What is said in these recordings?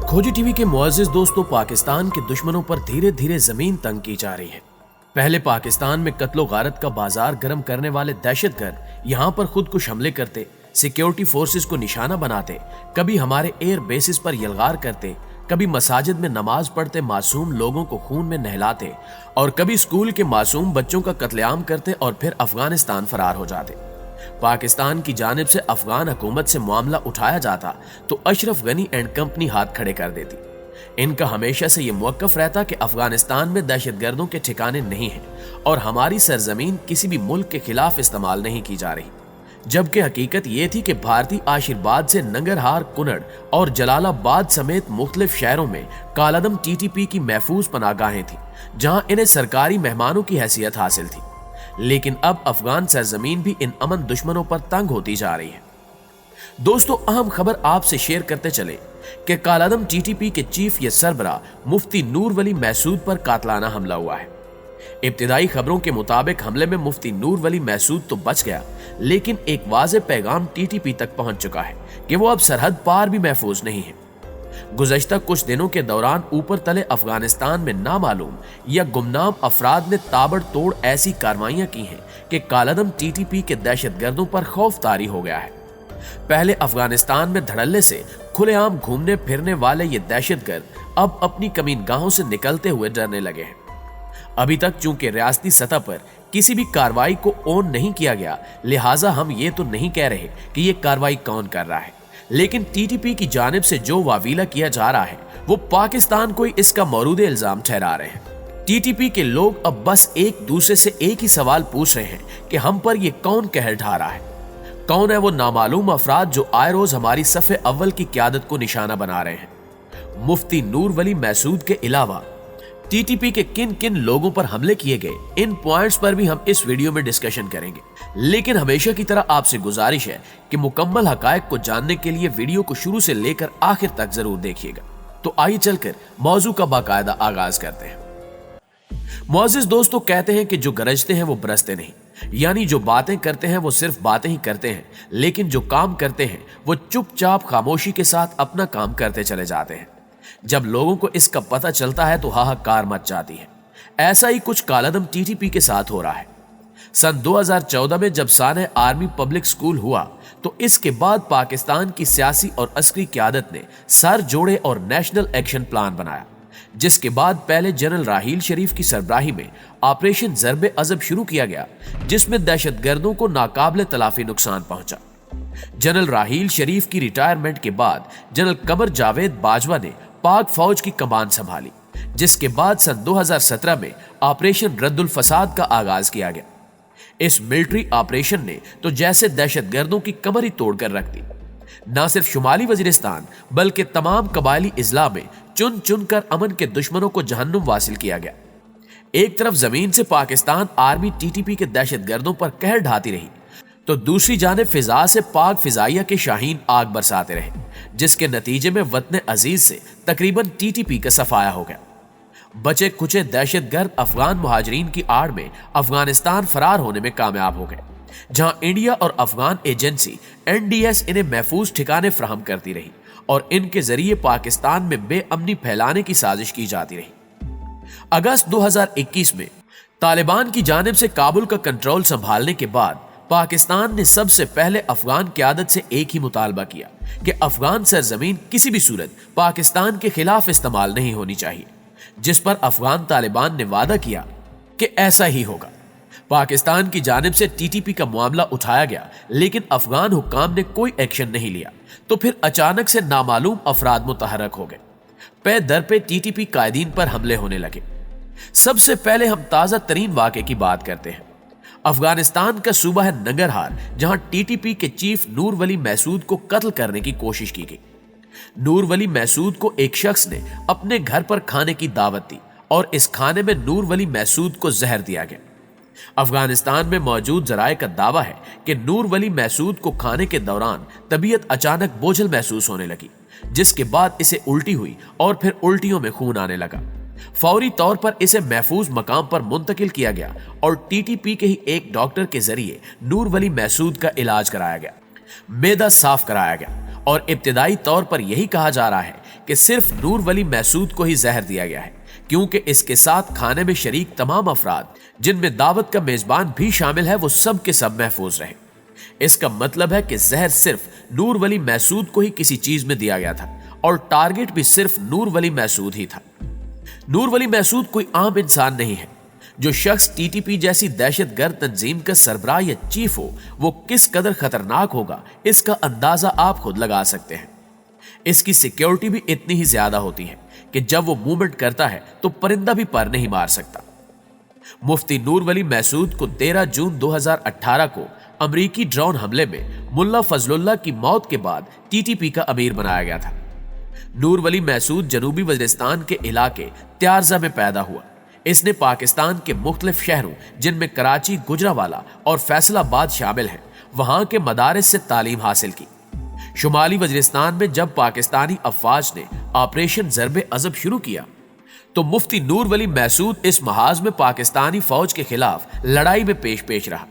खोजी टीवी के मुअज़्ज़िज़ दोस्तों, पाकिस्तान के दुश्मनों पर धीरे धीरे जमीन तंग की जा रही है। पहले पाकिस्तान में कत्लो गारत का बाजार गर्म करने वाले दहशतगर्द यहाँ पर खुद कुछ हमले करते, सिक्योरिटी फोर्सेस को निशाना बनाते, कभी हमारे एयर बेसिस पर यलगार करते, कभी मसाजिद में नमाज पढ़ते मासूम लोगों को खून में नहलाते और कभी स्कूल के मासूम बच्चों का कत्लेआम करते और फिर अफगानिस्तान फरार हो जाते। पाकिस्तान की जानिब से अफगान हुकूमत से मामला उठाया जाता तो अशरफ गनी एंड कंपनी हाथ खड़े कर देती। इनका हमेशा से ये मौक़िफ़ रहता कि अफगानिस्तान में दहशतगर्दों के ठिकाने नहीं हैं और हमारी सरजमीन किसी भी मुल्क के खिलाफ इस्तेमाल नहीं की जा रही, जबकि हकीकत ये थी कि भारतीय आशीर्वाद से नंगरहार, कुनड़ और जलालाबाद समेत मुख्तलिफ शहरों में कालादम टीटीपी की महफूज पनागाहें थी, जहां इन्हें सरकारी मेहमानों की हैसियत हासिल थी। लेकिन अब अफगान सरजमीन भी इन अमन दुश्मनों पर तंग होती जा रही है। दोस्तों, अहम खबर आपसे शेयर करते चले कि कालादम टीटीपी के चीफ या सरबरा मुफ्ती नूर वली महसूद पर कातलाना हमला हुआ है। इब्तिदाई खबरों के मुताबिक हमले में मुफ्ती नूर वली महसूद तो बच गया, लेकिन एक वाज़ेह पैगाम टीटीपी तक पहुंच चुका है कि वो अब सरहद पार भी महफूज नहीं है। गुज़श्ता कुछ दिनों के दौरान ऊपर तले अफगानिस्तान में नामालूम या गुमनाम अफराद ने ताबड़तोड़ ऐसी कार्रवाइयां की हैं कि कालादम टीटीपी के दहशतगर्दों पर खौफ तारी हो गया है। पहले अफगानिस्तान में धड़ल्ले से खुलेआम घूमने फिरने वाले ये दहशतगर्द अब अपनी कमीनगाहों से निकलते हुए डरने लगे हैं। अभी तक चूंकि रियासती सतह पर किसी भी कार्रवाई को ऑन नहीं किया गया, लिहाजा हम ये तो नहीं कह रहे कि ये कार्रवाई कौन कर रहा है, लेकिन टीटीपी की जानिब से जो वावीला किया जा रहा है वो पाकिस्तान को इसका मौरूद इल्जाम ठहरा रहे हैं। टीटीपी के लोग अब बस एक दूसरे से एक ही सवाल पूछ रहे हैं कि हम पर ये कौन कहर ढा रहा है, कौन है वो नामालूम अफराद जो आए रोज हमारी सफ़े अव्वल की क़यादत को निशाना बना रहे हैं। मुफ्ती नूर वली महसूद के अलावा टीटीपी के किन किन लोगों पर हमले किए गए, इन पॉइंट्स पर भी हम इस वीडियो में डिस्कशन करेंगे। लेकिन हमेशा की तरह आपसे गुजारिश है कि मुकम्मल हकायक को जानने के लिए वीडियो को शुरू से लेकर आखिर तक जरूर देखिएगा। तो आइए चलकर मौजू का बाकायदा आगाज करते हैं। मुअज़्ज़िज़ दोस्तों, कहते हैं कि जो गरजते हैं वो बरसते नहीं, यानी जो बातें करते हैं वो सिर्फ बातें ही करते हैं, लेकिन जो काम करते हैं वो चुपचाप खामोशी के साथ अपना काम करते चले जाते हैं। जब लोगों को इसका पता चलता है तो हाहाकार मच जाती है। ऐसा ही कुछ कालादम टीटीपी के साथ हो रहा है। सन 2014 में जब साने आर्मी पब्लिक स्कूल हुआ तो इसके बाद पाकिस्तान की सियासी और अस्करी क़यादत ने सर जोड़े और नेशनल एक्शन प्लान बनाया, जिसके बाद पहले जनरल राहील शरीफ की सरबराही में ऑपरेशन ज़रबे अज़ब शुरू किया गया, जिसमें दहशतगर्दों को नाकाबिले तलाफी नुकसान पहुंचा। जनरल राहील शरीफ की रिटायरमेंट के बाद जनरल कमर जावेद बाजवा ने पाक फौज की कमान संभाली, जिसके बाद सन 2017 में ऑपरेशन रद्दुल फसाद का आगाज किया गया। इस मिलिट्री ऑपरेशन ने तो जैसे दहशतगर्दों की कमर ही तोड़कर रख दी। न सिर्फ शुमाली वजीरिस्तान बल्कि तमाम कबायली इजला में चुन चुन कर अमन के दुश्मनों को जहन्नुम वासिल किया गया। एक तरफ जमीन से पाकिस्तान आर्मी टीटीपी के दहशतगर्दों पर कहर ढाती रही, तो दूसरी जानिब फिजा से पाक फिजाइया के शाहीन आग बरसाते रहे, जिसके नतीजे में वतन अजीज से तकरीबन टीटीपी का सफाया हो गया। बचे कुचे दहशतगर्द अफगान मुहाजिरीन की आड़ में अफगानिस्तान फरार होने में कामयाब हो गए, जहां इंडिया और अफगान एजेंसी एनडीएस इन्हें महफूज ठिकाने फराहम करती रही और इनके जरिए पाकिस्तान में बेअमनी फैलाने की साजिश की जाती रही। अगस्त 2021 में तालिबान की जानिब से काबुल का कंट्रोल संभालने के बाद पाकिस्तान ने सबसे पहले अफगान क़यादत से एक ही मुतालबा किया कि अफगान सरजमीन किसी भी सूरत पाकिस्तान के खिलाफ इस्तेमाल नहीं होनी चाहिए, जिस पर अफगान तालिबान ने वादा किया कि ऐसा ही होगा। पाकिस्तान की जानिब से टीटीपी का मामला उठाया गया, लेकिन अफगान हुक्काम ने कोई एक्शन नहीं लिया, तो फिर अचानक से नामालूम अफराद मुतहरक हो गए। पे दर पे टीटीपी कायदीन पर हमले होने लगे। सबसे पहले हम ताज़ा तरीन वाक़े की बात करते हैं। अफगानिस्तान का सूबा है नंगरहार, जहां टीटीपी के चीफ नूर वली महसूद को कत्ल करने की कोशिश की गई। नूर वली महसूद को एक शख्स ने अपने घर पर खाने की दावत दी और इस खाने में नूर वली महसूद को जहर दिया गया। अफगानिस्तान में मौजूद जराये का दावा है कि नूर वली महसूद को खाने के दौरान तबीयत अचानक बोझल महसूस होने लगी, जिसके बाद इसे उल्टी हुई और फिर उल्टियों में खून आने लगा। फौरी तौर पर इसे महफूज मकाम पर मुंतकिल किया गया और टीटीपी के ही एक डॉक्टर के जरिए नूर वली महसूद का इलाज कराया गया, मेदा साफ कराया गया और इब्तिदाई तौर पर यही कहा जा रहा है کہ صرف نور ولی محسود کو ہی زہر دیا گیا ہے، کیونکہ اس کے ساتھ کھانے میں شریک تمام افراد جن میں دعوت کا میزبان بھی شامل ہے وہ سب کے سب محفوظ رہے۔ اس کا مطلب ہے کہ زہر صرف نور ولی محسود کو ہی کسی چیز میں دیا گیا تھا اور ٹارگٹ بھی صرف نور ولی محسود ہی تھا۔ نور ولی محسود کوئی عام انسان نہیں ہے۔ جو شخص ٹی ٹی پی جیسی دہشت گرد تنظیم کا سربراہ یا چیف ہو وہ کس قدر خطرناک ہوگا اس کا اندازہ آپ خود لگا سکتے ہیں۔ اس کی سیکیورٹی بھی اتنی ہی زیادہ ہوتی ہے کہ جب وہ موومنٹ کرتا ہے تو پرندہ بھی پر نہیں مار سکتا۔ مفتی نور ولی محسود کو 13 جون 2018 کو امریکی ڈرون حملے میں ملا فضل اللہ کی موت کے بعد ٹی ٹی پی کا امیر بنایا گیا تھا۔ نور ولی محسود جنوبی وزیرستان کے علاقے تیارزہ میں پیدا ہوا۔ اس نے پاکستان کے مختلف شہروں جن میں کراچی، گجرانوالہ اور فیصل آباد شامل ہیں وہاں کے مدارس سے تعلیم حاصل کی۔ شمالی وزیرستان میں جب پاکستانی افواج نے آپریشن ضرب عضب شروع کیا تو مفتی نور ولی محسود اس محاذ میں پاکستانی فوج کے خلاف لڑائی میں پیش رہا۔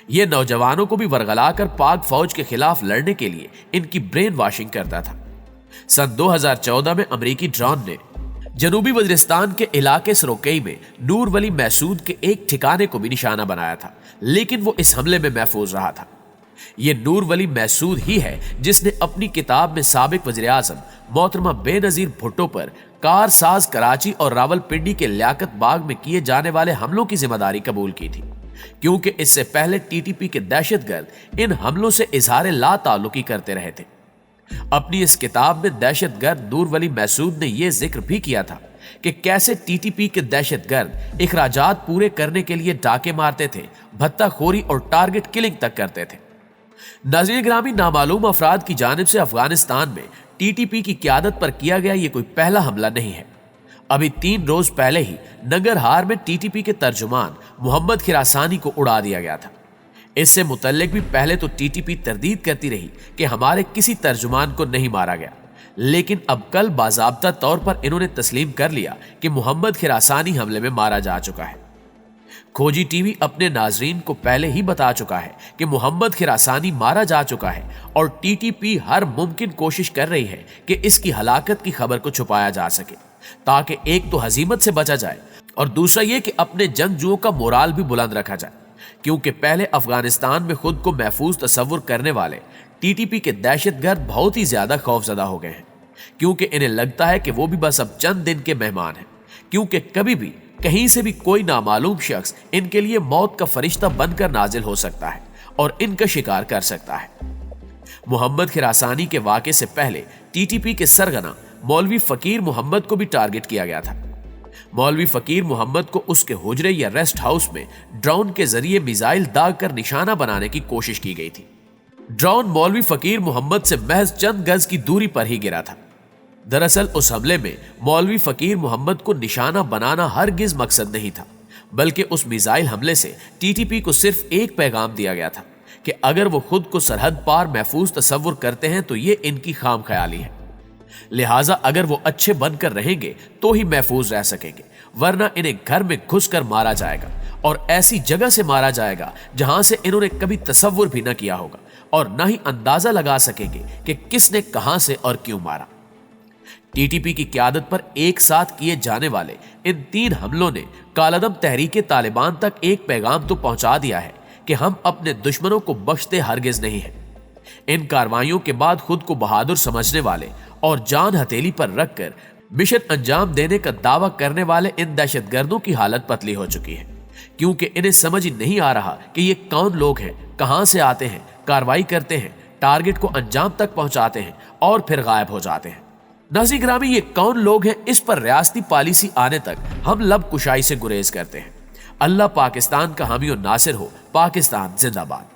یہ نوجوانوں کو بھی ورغلا کر پاک فوج کے خلاف لڑنے کے لیے ان کی برین واشنگ کرتا تھا۔ سن 2014 میں امریکی ڈرون نے جنوبی وزیرستان کے علاقے سروکئی میں نور ولی محسود کے ایک ٹھکانے کو بھی نشانہ بنایا تھا، لیکن وہ اس حملے میں محفوظ رہا تھا۔ یہ نور ولی محسود ہی ہے جس نے اپنی کتاب میں سابق وزیر اعظم محترمہ بے نظیر بھٹو پر کار ساز کراچی اور راول پنڈی کے لیاقت باغ میں کیے جانے والے حملوں کی ذمہ داری قبول کی تھی، کیونکہ اس سے پہلے ٹی ٹی پی کے دہشت گرد ان حملوں سے اظہار لا تعلقی کرتے رہے تھے۔ اپنی اس کتاب میں دہشت گرد نور ولی محسود نے یہ ذکر بھی کیا تھا کہ کیسے ٹی ٹی پی کے دہشت گرد اخراجات پورے کرنے کے لیے ڈاکے مارتے تھے، بھتہ خوری اور ٹارگٹ کلنگ تک کرتے تھے۔ ناظرین گرامی، نامعلوم افراد کی جانب سے افغانستان میں ٹی ٹی پی کی قیادت پر کیا گیا یہ کوئی پہلا حملہ نہیں ہے۔ ابھی 3 روز پہلے ہی ننگرہار میں ٹی ٹی پی کے ترجمان محمد خراسانی کو اڑا دیا گیا تھا۔ اس سے متعلق بھی پہلے تو ٹی ٹی پی تردید کرتی رہی کہ ہمارے کسی ترجمان کو نہیں مارا گیا، لیکن اب کل باضابطہ طور پر انہوں نے تسلیم کر لیا کہ محمد خراسانی حملے میں مارا جا چکا ہے۔ کھوجی ٹی وی اپنے ناظرین کو پہلے ہی بتا چکا ہے کہ محمد خراسانی مارا جا چکا ہے اور ٹی ٹی پی ہر ممکن کوشش کر رہی ہے کہ اس کی ہلاکت کی خبر کو چھپایا جا سکے، تاکہ ایک تو ہزیمت سے بچا جائے اور دوسرا یہ کہ اپنے جنگجوؤں کا مورال بھی بلند رکھا جائے، کیونکہ پہلے افغانستان میں خود کو محفوظ تصور کرنے والے ٹی ٹی پی کے دہشت گرد بہت ہی زیادہ خوفزدہ ہو گئے ہیں، کیونکہ انہیں لگتا ہے کہ وہ بھی بس اب چند دن کے مہمان ہیں، کیونکہ کبھی بھی کہیں سے بھی کوئی نامعلوم شخص ان کے لیے موت کا فرشتہ بن کر نازل ہو سکتا ہے اور ان کا شکار کر سکتا ہے۔ محمد خراسانی کے واقعے سے پہلے ٹی ٹی پی کے سرغنہ مولوی فقیر محمد کو بھی ٹارگٹ کیا گیا تھا۔ مولوی فقیر محمد کو اس کے حجرے یا ریسٹ ہاؤس میں ڈرون کے ذریعے میزائل داغ کر نشانہ بنانے کی کوشش کی گئی تھی۔ ڈرون مولوی فقیر محمد سے محض چند گز کی دوری پر ہی گرا تھا۔ دراصل اس حملے میں مولوی فقیر محمد کو نشانہ بنانا ہرگز مقصد نہیں تھا، بلکہ اس میزائل حملے سے ٹی ٹی پی کو صرف ایک پیغام دیا گیا تھا کہ اگر وہ خود کو سرحد پار محفوظ تصور کرتے ہیں تو یہ ان کی خام خیالی ہے، لہٰذا اگر وہ اچھے بن کر رہیں گے تو ہی محفوظ رہ سکیں گے، ورنہ انہیں گھر میں گھس کر مارا جائے گا اور ایسی جگہ سے مارا جائے گا جہاں سے انہوں نے کبھی تصور بھی نہ کیا ہوگا اور نہ ہی اندازہ لگا سکیں گے کہ کس نے کہاں سے اور کیوں مارا۔ ٹی ٹی پی کی قیادت پر ایک ساتھ کیے جانے والے ان 3 حملوں نے کالعدم تحریک طالبان تک ایک پیغام تو پہنچا دیا ہے کہ ہم اپنے دشمنوں کو بخشتے ہرگز نہیں ہیں۔ ان کاروائیوں کے بعد خود کو بہادر سمجھنے والے اور جان ہتھیلی پر رکھ کر مشن انجام دینے کا دعویٰ کرنے والے ان دہشت گردوں کی حالت پتلی ہو چکی ہے، کیونکہ انہیں سمجھ نہیں آ رہا کہ یہ کون لوگ ہیں، کہاں سے آتے ہیں، کارروائی کرتے ہیں، ٹارگٹ کو انجام تک پہنچاتے ہیں اور پھر غائب ہو جاتے ہیں۔ ناظرین گرامی، یہ کون لوگ ہیں اس پر ریاستی پالیسی آنے تک ہم لب کشائی سے گریز کرتے ہیں۔ اللہ پاکستان کا حامی و ناصر ہو۔ پاکستان زندہ باد۔